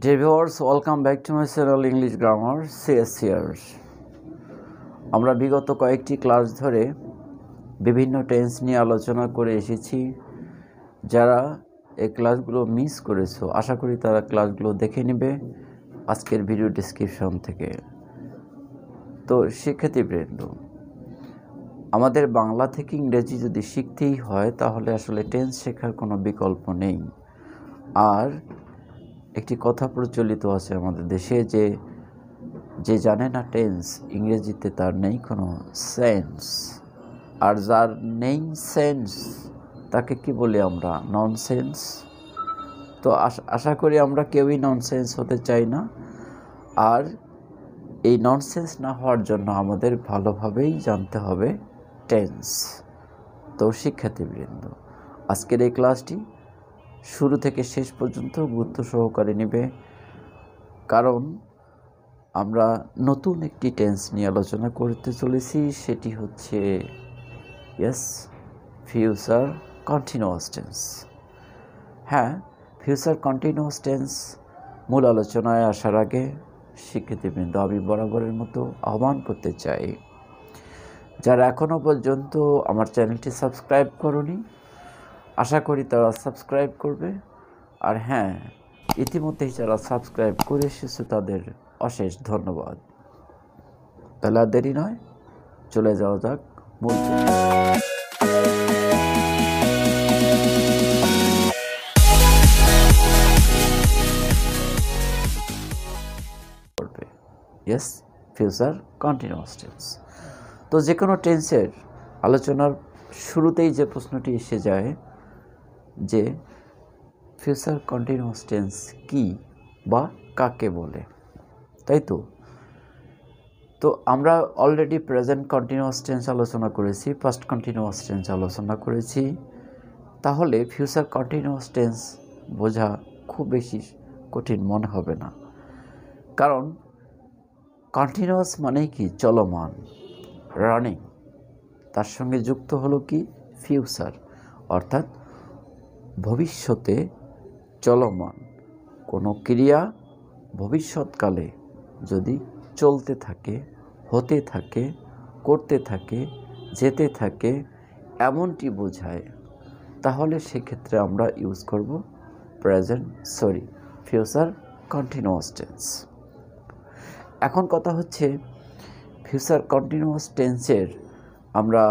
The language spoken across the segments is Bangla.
Dear viewers, welcome back to my channel English Grammar CS here. আমরা বিগত কয়েকটি ক্লাস ধরে বিভিন্ন টেন্স নিয়ে আলোচনা করে এসেছি। যারা এই ক্লাসগুলো মিস করেছো আশা করি তারা ক্লাসগুলো দেখে নেবে আজকের ভিডিও ডেসক্রিপশন থেকে। তো শিক্ষার্থীবৃন্দ, আমাদের বাংলা থেকে ইংরেজি যদি শিখতেই হয় তাহলে আসলে টেন্স শেখার কোনো বিকল্প নেই। আর একটি কথা প্রচলিত আছে আমাদের দেশে যে জানে না টেন্স ইংরেজিতে তার নেই কোনো সেন্স, আর যার নেই সেন্স তাকে কি বলি আমরা? ননসেন্স। তো আশা করি আমরা কেউই ননসেন্স হতে চাই না। আর এই ননসেন্স না হওয়ার জন্য আমাদের ভালোভাবেই জানতে হবে টেন্স। তো শিক্ষার্থীবৃন্দ, আজকের এই ক্লাসটি শুরু থেকে শেষ পর্যন্ত গুরুত্ব সহকারে নেবে, কারণ আমরা নতুন একটি টেন্স নিয়ে আলোচনা করতে চলেছি। সেটি হচ্ছে ফিউচার কন্টিনিউয়াস টেন্স। হ্যাঁ, ফিউচার কন্টিনিউয়াস টেন্স মূল আলোচনায় আসার আগে শিক্ষার্থীবৃন্দ আমি বরাবরের মতো আহ্বান করতে চাই, যারা এখনও পর্যন্ত আমার চ্যানেলটি সাবস্ক্রাইব করনি আশা করি তারা সাবস্ক্রাইব করবে। আর হ্যাঁ, ইতিমধ্যেই যারা সাবস্ক্রাইব করে এসেছে তাদের অশেষ ধন্যবাদ। তাহলে আর দেরি নয়, চলে যাওয়া যাক মূল করবে। Future continuous tense. তো যে কোনো টেন্সের আলোচনার শুরুতেই যে প্রশ্নটি এসে যায় যে ফিউচার কন্টিনিউয়াস টেন্স কি বা কাকে বলে, তাই তো? তো আমরা অলরেডি প্রেজেন্ট কন্টিনিউয়াস টেন্স আলোচনা করেছি, পাস্ট কন্টিনিউয়াস টেন্স আলোচনা করেছি। তাহলে ফিউচার কন্টিনিউয়াস টেন্স বোঝা খুব বেশি কঠিন মনে হবে না, কারণ কন্টিনিউয়াস মানেই কি? চলমান, রানিং। তার সঙ্গে যুক্ত হলো কি? ফিউচার, অর্থাৎ ভবিষ্যতে চলমান কোনো ক্রিয়া ভবিষ্যৎকালে যদি চলতে থাকে, হতে থাকে, করতে থাকে, যেতে থাকে, এমনটি বোঝায়, তাহলে সেক্ষেত্রে আমরা ইউজ করব ফিউচার কন্টিনিউয়াস টেন্স। এখন কথা হচ্ছে ফিউচার কন্টিনিউয়াস টেন্সের আমরা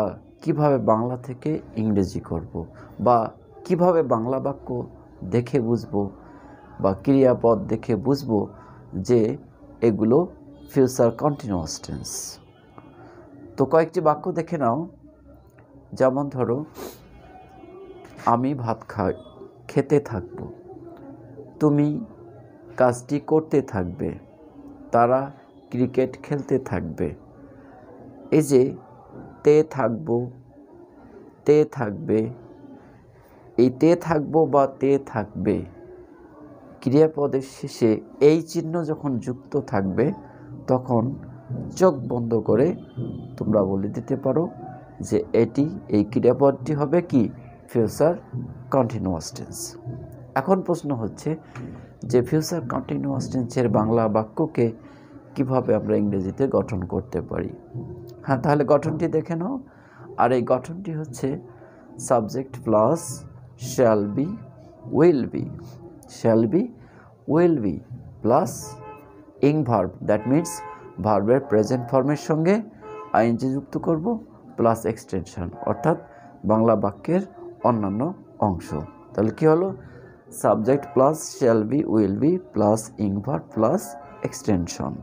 কিভাবে বাংলা থেকে ইংরেজি করব, বা কিভাবে বাংলা বাক্য দেখে বুঝব বা ক্রিয়াপদ দেখে বুঝব যে এগুলো ফিউচার কন্টিনিউয়াস টেন্স। তো কয়েকটি বাক্য দেখে নাও। যেমন ধরো, আমি ভাত খেতে থাকব, তুমি কাজটি করতে থাকবে, তারা ক্রিকেট খেলতে থাকবে। এই যে তে থাকবো, তে থাকবে, এই তে থাকবো বা তে থাকবে ক্রিয়াপদের শেষে এই চিহ্ন যখন যুক্ত থাকবে তখন চোখ বন্ধ করে তোমরা বলে দিতে পারো যে এই ক্রিয়াপদটি হবে কি? Future continuous tense. এখন প্রশ্ন হচ্ছে যে ফিউচার কন্টিনিউয়াস টেন্সের বাংলা বাক্যকে কিভাবে আমরা ইংরেজিতে গঠন করতে পারি। হ্যাঁ, তাহলে গঠনটি দেখে নাও। আর এই গঠনটি হচ্ছে subject plus shall be will B, shall be will be plus ing verb, that means ভার্বের প্রেজেন্ট ফর্মের সঙ্গে আইএনজি যুক্ত করব, প্লাস এক্সটেনশন, অর্থাৎ বাংলা বাক্যের অন্যান্য অংশ। তাহলে কি হলো? Subject plus shall be will be plus ing verb plus extension.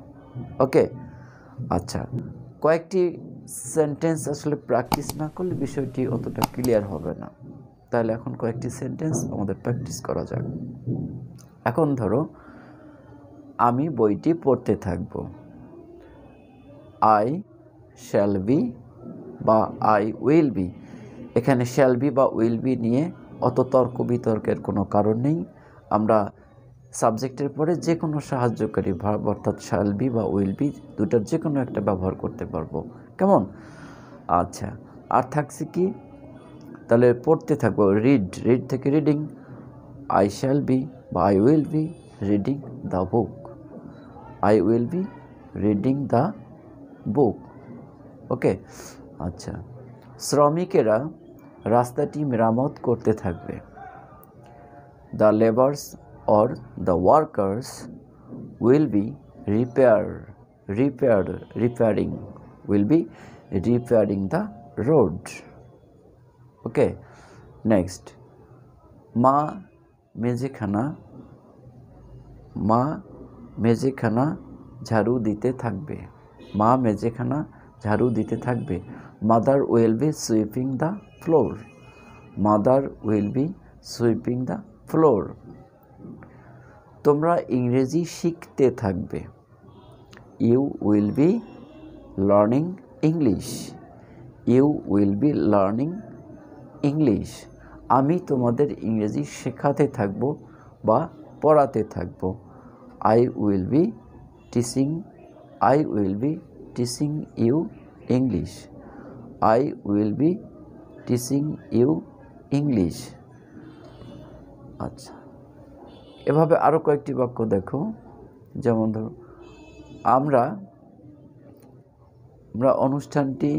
Okay, আচ্ছা, কয়েকটি সেন্টেন্স আসলে প্র্যাকটিস না করলে বিষয়টি অতটা ক্লিয়ার হবে না। তাহলে এখন কয়েকটি সেন্টেন্স আমাদের প্র্যাকটিস করা যাক। এখন ধরো, আমি বইটি পড়তে থাকব। আই শ্যাল বি বা আই উইল বি, এখানে শ্যাল বি বা উইল বি নিয়ে অত তর্ক বিতর্কের কোনো কারণ নেই। আমরা সাবজেক্টের পরে যে কোনো সাহায্যকারী ভার্ব, অর্থাৎ শ্যাল বি বা উইল বি, দুটার যে কোনো একটা ব্যবহার করতে পারবো। কেমন? আচ্ছা, আর থাকছে কি? তাহলে পড়তে থাকবো, রিড থেকে রিডিং, আই শ্যাল বি বা I will be reading the book. I will be reading the book. Okay, আচ্ছা। শ্রমিকেরা রাস্তাটি মেরামত করতে থাকবে। The labours or the workers will be repairing the road. Okay, next. মা মেঝেখানা ঝাড়ু দিতে থাকবে। মা মেঝেখানা ঝাড়ু দিতে থাকবে। Mother will be sweeping the floor. Mother will be sweeping the floor. তোমরা ইংরেজি শিখতে থাকবে। You will be learning English. You will be learning English. আমি তোমাদের ইংরেজি শেখাতে থাকব বা পড়াতে থাকব। I will be teaching you English. I will be teaching you English. আচ্ছা, এভাবে আরও কয়েকটি বাক্য দেখো। যেমন ধরো, আমরা অনুষ্ঠানটি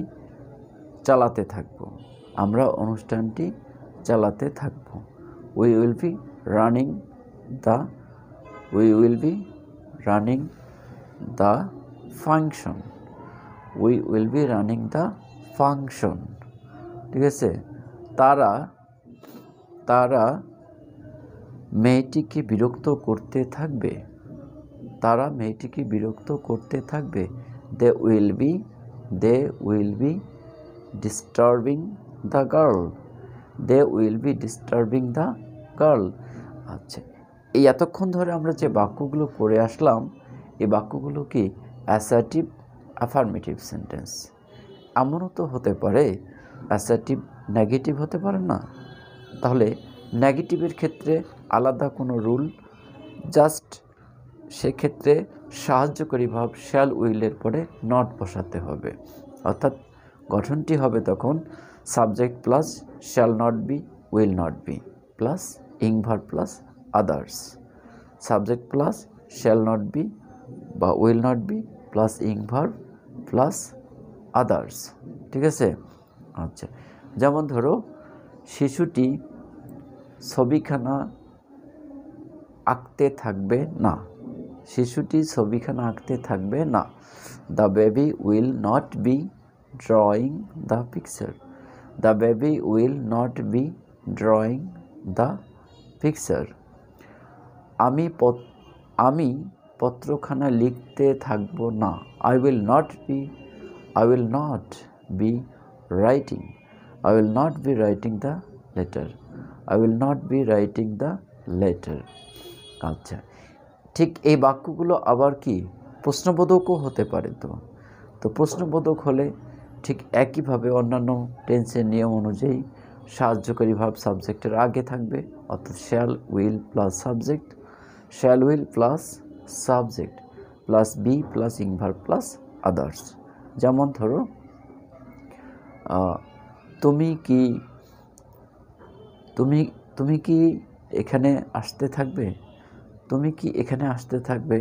চালাতে থাকব। আমরা অনুষ্ঠানটি চালাতে থাকব। We will be running the function. We will be running the function. ঠিক আছে। তারা মেয়েটিকে বিরক্ত করতে থাকবে। তারা মেয়েটিকে বিরক্ত করতে থাকবে। They will be disturbing the girl. They will be disturbing the girl. আচ্ছা, এই এতক্ষণ ধরে আমরা যে বাক্যগুলো পড়ে আসলাম, এই বাক্যগুলো কি অ্যাসার্টিভ অ্যাফার্মেটিভ সেন্টেন্স। এমনও তো হতে পারে অ্যাসার্টিভ নেগেটিভ হতে পারে না। তাহলে নেগেটিভের ক্ষেত্রে আলাদা কোনো রুল, জাস্ট সেক্ষেত্রে সাহায্যকারী ভাব শ্যাল উইলের পরে নট বসাতে হবে। অর্থাৎ গঠনটি হবে তখন subject plus shall not be, will not be plus ing verb plus others. Subject plus shall not be বা will not be plus ing verb plus others. ঠিক আছে। আচ্ছা, যেমন ধরো, শিশুটি ছবিখানা আঁকতে থাকবে না। শিশুটি ছবিখানা আঁকতে থাকবে না। The baby will not be drawing the picture. The baby will not be drawing the picture. আমি পত্রখানা লিখতে থাকব না। I will not be writing the letter. I will not be writing the letter. আচ্ছা, ঠিক এই বাক্যগুলো আবার কি প্রশ্নবোধকও হতে পারে। তো প্রশ্নবোধক হলে ঠিক একইভাবে অন্যান্য টেন্সের নিয়ম অনুযায়ী সাহায্যকারী ভাব সাবজেক্টের আগে থাকবে, অর্থাৎ shall will plus subject, shall will plus subject plus be plus ইনভার প্লাস আদার্স। যেমন ধরো, তুমি কি এখানে আসতে থাকবে। তুমি কি এখানে আসতে থাকবে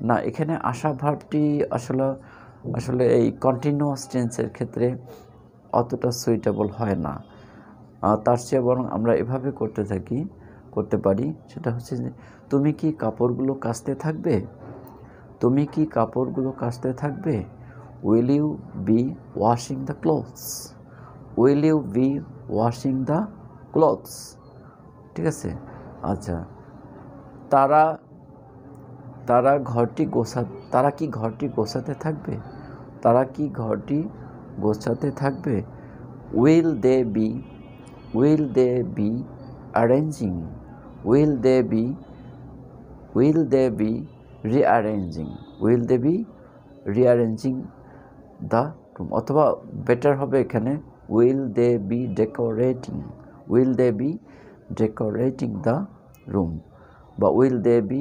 না। এখানে আসা ভার্বটি আসলে এই কন্টিনিউয়াস টেন্সের ক্ষেত্রে অতটা সুইটেবল হয় না। তার চেয়ে বরং আমরা এভাবে করতে পারি, সেটা হচ্ছে যে তুমি কি কাপড়গুলো কাচতে থাকবে। তুমি কি কাপড়গুলো কাচতে থাকবে। Will you be washing the clothes. Will you be washing the clothes. ঠিক আছে। আচ্ছা, তারা কি ঘরটি গোছাতে থাকবে। তারা কি ঘরটি গোছাতে থাকবে। Will they be arranging. Will they be rearranging the room. অথবা বেটার হবে এখানে will they be decorating the room বা will they be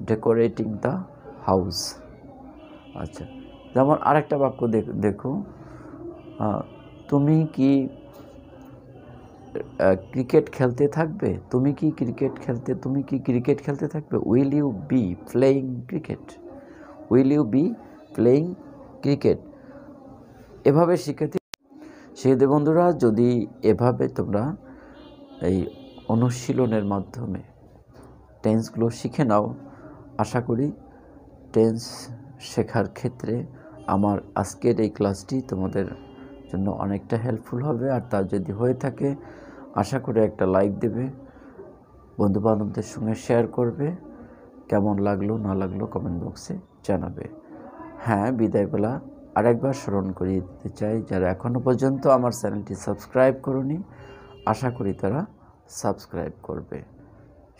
decorating the house. আচ্ছা, যেমন আরেকটা বাক্য দেখো, তুমি কি ক্রিকেট খেলতে থাকবে? তুমি কি ক্রিকেট খেলতে থাকবে? Will you be playing cricket? Will you be playing cricket? এভাবে শিক্ষার্থী বন্ধুরা, যদি এভাবে তোমরা এই অনুশীলনের মাধ্যমে টেন্সগুলো শিখে নাও, আশা করি টেন্স শেখার ক্ষেত্রে আমার আজকের এই ক্লাসটি তোমাদের জন্য অনেকটা হেল্পফুল হবে। আর তা যদি হয়ে থাকে, আশা করি একটা লাইক দেবে, বন্ধুবান্ধবদের সঙ্গে শেয়ার করবে, কেমন লাগলো না লাগলো কমেন্ট বক্সে জানাবে। হ্যাঁ, বিদায়বেলা আরেকবার স্মরণ করিয়ে দিতে চাই, যারা এখনও পর্যন্ত আমার চ্যানেলটি সাবস্ক্রাইব করনি, আশা করি তারা সাবস্ক্রাইব করবে।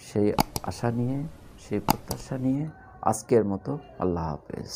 সেই আশা নিয়ে, সেই প্রত্যাশা নিয়ে আজকের মতো আল্লাহ হাফেজ।